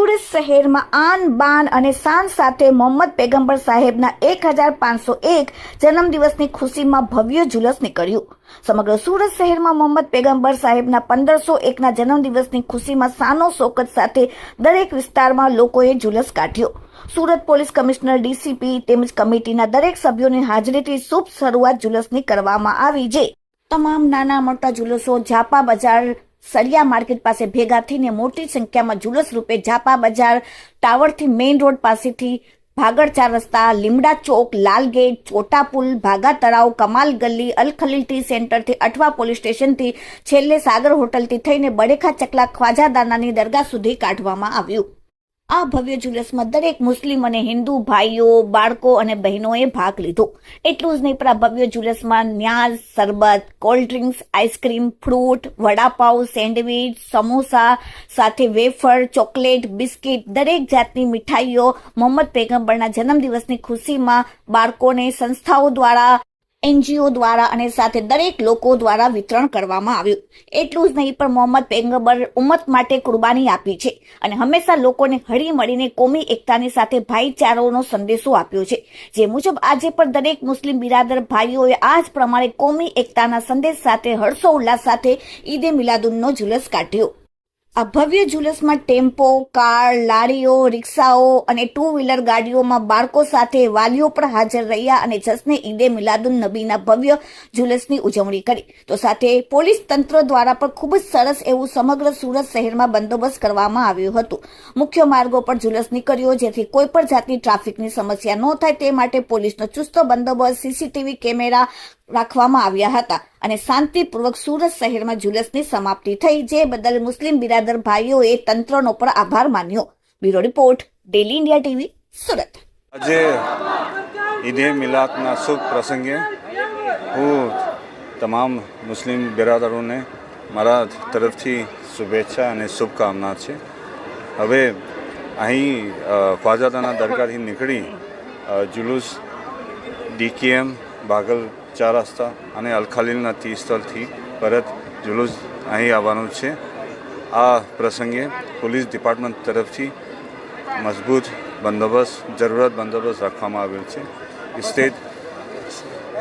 સુરત શહેરમાં આન બાન અને શાન સાથે મોહમ્મદ પૈગંબર સાહેબના 1501 જન્મદિવસની ખુશીમાં ભવ્ય જુલુસ નીકળ્યું। સમગ્ર સુરત શહેરમાં મોહમ્મદ પૈગંબર સાહેબના 1501ના જન્મદિવસની ખુશીમાં શાનો શોકત સાથે દરેક વિસ્તારમાં લોકોએ જુલુસ કાઢ્યો। સુરત પોલીસ કમિશનર ડીસીપી તેમજ કમિટીના દરેક સભ્યોની હાજરીથી શુભ શરૂઆત જુલુસની કરવામાં આવી, જે તમામ નાના મોટા જુલુસો ઝાપા બજાર સરિયા માર્કેટ પાસે ભેગા થઈને મોટી સંખ્યામાં જુલુસ રૂપે ઝાપા બજાર ટાવરથી મેઇન રોડ પાસેથી ભાગળ 4 રસ્તા, લીમડા ચોક, લાલ ગેટ, ચોટા પુલ, ભાગા તળાવ, કમાલ ગલી, અલ ખલીલ ટી સેન્ટરથી અઠવા પોલીસ સ્ટેશનથી છેલ્લે સાગર હોટલથી થઈને બડેખા ચકલા ખ્વાજાદાનાની દરગાહ સુધી કાઢવામાં આવ્યું। આ ભવ્ય જુલુસમાં દરેક મુસ્લિમ અને હિન્દુ ભાઈઓ, બાળકો અને બહેનોએ ભાગ લીધો। એટલું જ નહીં, પણ આ ભવ્ય જુલુસમાં ન્યાઝ, શરબત, cold drinks, ice cream, fruit, vada pav, sandwich, samosa સાથે વેફર, ચોકલેટ, બિસ્કિટ, દરેક જાતની મીઠાઈઓ મોહમ્મદ પૈગંબરના જન્મદિવસની ખુશીમાં બાળકોને સંસ્થાઓ દ્વારા, એનજીઓ દ્વારા અને સાથે દરેક લોકો દ્વારા વિતરણ કરવામાં આવ્યું। એટલું જ નહીં, પણ મોહમ્મદ પૈગંબર ઉમ્મત માટે કુરબાની આપી છે અને હંમેશા લોકોને હળી મળીને કોમી એકતાની સાથે ભાઈચારાનો સંદેશો આપ્યો છે, જે મુજબ આજે પણ દરેક મુસ્લિમ બિરાદર ભાઈઓએ આ જ પ્રમાણે કોમી એકતાના સંદેશ સાથે હર્ષોલ્લાસ સાથે ઈદે મિલાદુનનો જુલુસ કાઢ્યો। આ ભવ્ય જુલુસમાં ટેમ્પો, કાર, લારીઓ, રિક્ષાઓ અને 2 વ્હીલર ગાડીઓમાં બાળકો સાથે વાલીઓ પણ હાજર રહ્યા અને જશ્ને ઈદે મિલાદુન નબીના ભવ્ય જુલુસની ઉજવણી કરી। તો સાથે પોલીસ તંત્ર દ્વારા પણ ખૂબ જ સરસ એવું સમગ્ર સુરત શહેરમાં બંદોબસ્ત કરવામાં આવ્યું હતું। મુખ્ય માર્ગો પર જુલુસ નીકળ્યો, જેથી કોઈ પણ જાતની ટ્રાફિકની સમસ્યા ન થાય તે માટે પોલીસનો ચુસ્ત બંદોબસ્ત, સીસીટીવી કેમેરા રાખવામાં આવ્યા હતા અને શાંતિપૂર્વક સુરત શહેરમાં જુલુસની સમાપ્તિ થઈ, જે બદલ મુસ્લિમ બિરાદર ભાઈઓએ તંત્રનો પણ આભાર માન્યો। Bureau report, daily India TV, Surat. આજે ઈદે મિલાદના શુભ પ્રસંગે હું તમામ મુસ્લિમ બિરાદરોને મારા તરફથી શુભેચ્છા અને શુભકામના છે। હવે અહીં ખ્વાજાદાના દરગાહથી નીકળી જુલુસ ડીકેએમ, ભાગલ 4 રસ્તા અને અલ ખલીલના ટી સ્થળથી પરત જુલુસ અહીં આવવાનું છે। આ પ્રસંગે પોલીસ ડિપાર્ટમેન્ટ તરફથી મજબૂત બંદોબસ્ત, જરૂરત બંદોબસ્ત રાખવામાં આવેલ છે। સ્ટેટ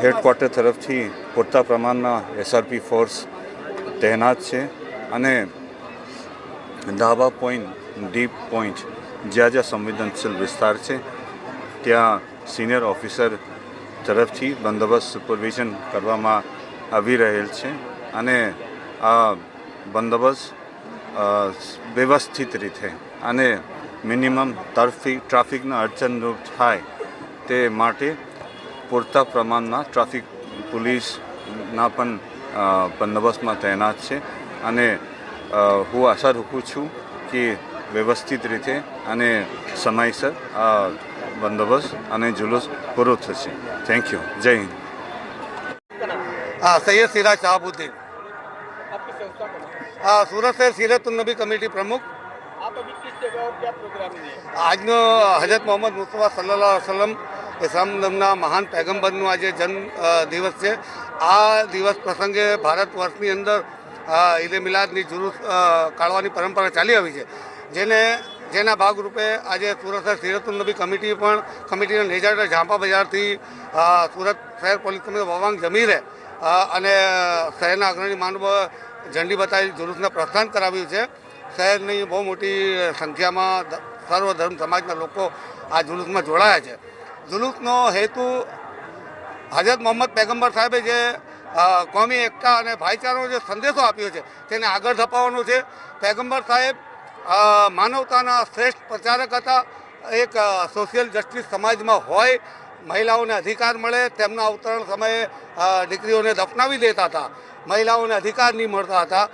હેડક્વાર્ટર તરફથી પૂરતા પ્રમાણમાં એસઆરપી ફોર્સ તૈનાત છે અને ધાબા પોઈન્ટ, ડીપ પોઈન્ટ, જ્યાં જ્યાં સંવેદનશીલ વિસ્તાર છે ત્યાં સિનિયર ઓફિસર તરફથી બંદોબસ્ત સુપરવિઝન કરવામાં આવી રહેલ છે અને આ બંદોબસ્ત વ્યવસ્થિત રીતે અને મિનિમમ ટ્રાફિકના અડચણરૂપ થાય તે માટે પૂરતા પ્રમાણમાં ટ્રાફિક પોલીસના પણ બંદોબસ્તમાં તૈનાત છે અને હું આશા રાખું છું કે વ્યવસ્થિત રીતે અને સમયસર આ બંદોબસ્ત અને જુલુસ પૂરો થશે। Thank you. જય હિન્દ। सैयद सिराज शहाबुद्दीन, सूरत शहर सीरतुन नबी कमेटी प्रमुख। आप अभी किस जगह और क्या प्रोग्राम है? आज हजरत मोहम्मद मुस्तफा सल्लल्लाहु अलैहि वसल्लम इस्लाम धर्मના મહાન પૈગંબરનો આજે જન્મ દિવસ છે। આ દિવસ પ્રસંગે ભારત વર્ષની અંદર ઈદે મિલાદની જુલુસ કાઢવાની પરંપરા ચાલી આવી છે, જેના ભાગરૂપે આજે સુરત શહેર સીરતુન નબી કમિટી પણ કમિટીના નેજા ઝાંપા બજારથી સુરત શહેર પોલીસ કમિશનર વવાંગ જમીરે અને શહેરના અગ્રણી માનવો ઝંડી બતાવી જુલુસને પ્રસ્થાન કરાવ્યું છે। શહેરની બહુ મોટી સંખ્યામાં સર્વ ધર્મ સમાજના લોકો આ જુલુસમાં જોડાયા છે। જુલુસનો હેતુ હજરત મોહમ્મદ પૈગંબર સાહેબે જે કોમી એકતા અને ભાઈચારાનો જે સંદેશો આપ્યો છે તેને આગળ ધપાવવાનો છે। પૈગંબર સાહેબ માનવતાના શ્રેષ્ઠ પ્રચારક હતા। એક સોશિયલ જસ્ટિસ સમાજમાં હોય, મહિલાઓને અધિકાર મળે, તેમના અવતરણ સમયે દીકરીઓને દફનાવી દેતા હતા, મહિલાઓને અધિકાર નહીં મળતા હતા,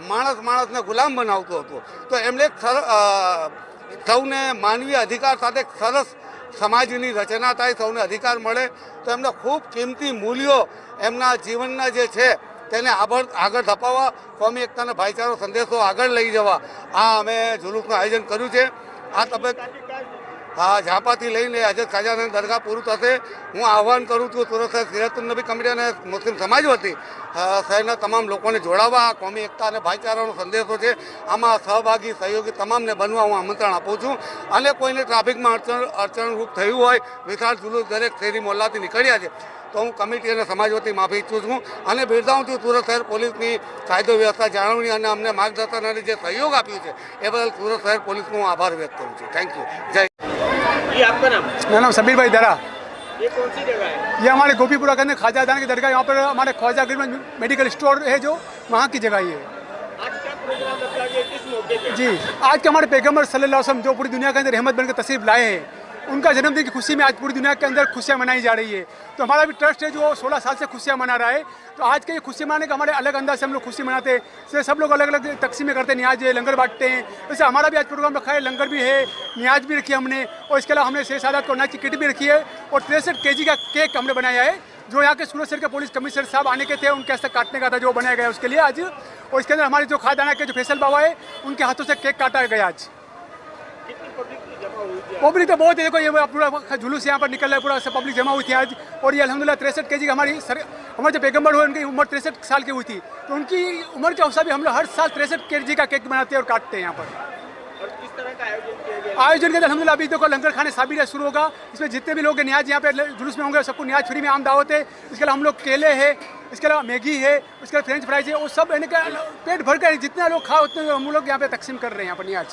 માણસને ગુલામ બનાવતો હતો। તો એમણે સૌને માનવીય અધિકાર સાથે એક સરસ સમાજની રચના થાય, સૌને અધિકાર મળે, તો એમને ખૂબ કિંમતી મૂલ્યો એમના જીવનના જે છે તેને આગળ ધપાવવા, કોમી એકતાના ભાઈચારો સંદેશો આગળ લઈ જવા આ અમે જુલુસનું આયોજન કર્યું છે। આ તબક્કે ઝાપાથી લઈને હજરત ખાજાની દરગાહ પૂરું થશે. હું આહવાન કરું છું સુરત શહેર સિરાતુન નબી કમિટી અને મુસ્લિમ સમાજ વતી શહેરના તમામ લોકોને જોડાવા. કોમી એકતા અને ભાઈચારાનો સંદેશો છે. આમાં સહભાગી સહયોગી તમામને બનવા હું આમંત્રણ આપું છું. અને કોઈને ટ્રાફિકમાં અડચણરૂપ થયું હોય, વિશાળ જુલુસ દરેક શેરી મોહલ્લાથી નીકળ્યા છે, તો હું કમિટી અને સમાજ વતી માફી ઈચ્છું છું અને બિરદાવું છું સુરત શહેર પોલીસની કાયદો વ્યવસ્થા જાળવણી અને અમને માર્ગદર્શન અને જે સહયોગ આપ્યું છે એ બદલ સુરત શહેર પોલીસનો હું આભાર વ્યક્ત કરું છું. Thank you. જય. ये आपका नाम? मेरा नाम सबीर भाई दरा। ये कौन सी जगह है? ये हमारे गोपीपुरा के अंदर ख्वाजा दान की दरगाह, यहाँ पर हमारे ख्वाजा गरीब मेडिकल स्टोर है जो वहाँ की जगह ये है। आज क्या प्रोग्राम रखा गया, किस मौके पे? जी, आज के हमारे पैगम्बर सल्लल्लाहु अलैहि वसल्लम जो पूरी दुनिया के अंदर रहमत बनकर तशरीफ लाए हैं, उनका जन्मदिन की खुशी में आज पूरी दुनिया के अंदर खुशियाँ मनाई जा रही है। तो हमारा भी ट्रस्ट है जो 16 साल से खुशियाँ मना रहा है। तो आज के ये खुशी मनाने का हमारे अलग अंदाज से हम लोग खुशी मनाते हैं। जैसे सब लोग अलग अलग तकसीमें करते हैं, न्याज है, लंगर बांटते हैं। वैसे हमारा भी आज प्रोग्राम रखा है, लंगर भी है, न्याज भी रखी है हमने, और इसके अलावा हमने शहजादा को अनाज की किट भी रखी है और 63 kg का केक हमने बनाया है जो यहाँ के सूरत शहर के पुलिस कमिश्नर साहब आने के थे, उनके हस्ते काटने का था, जो बनाया गया उसके लिए आज। और इसके अंदर हमारे जो खादाना के जो फैसल बाबा है उनके हाथों से केक काटा गया आज। कितनी पब्लिक की जमा हुई थी? पब्लिक तो बहुत है, देखो ये पूरा जुलूस यहाँ पर निकल रहा है, पूरा सब पब्लिक जमा हुई थी आज। और ये अल्हम्दुलिल्लाह 63 kg हमारे जो पैगम्बर हुए उनकी उम्र 63 साल की हुई थी, तो उनकी उम्र के अवसर भी हम लोग हर साल 63 kg का केक बनाते हैं और काटते हैं यहाँ पर। और किस तरह का आयोजन किया गया? आयोजन के अल्हम्दुलिल्लाह अभी देखो लंगर खाने साबिर शुरू होगा, इसमें जितने भी लोग हैं न्याज यहाँ पे जुलूस में होंगे सबको न्याज फ्री में आम दावत है। इसके अलावा हम लोग केले है, इसके अलावा मैगी है, उसके अलावा फ्रेंच फ्राइज है, वो सब पेट भर कर जितना लोग खा उतने हम लोग यहाँ पे तकसीम कर रहे हैं यहाँ पर न्याज।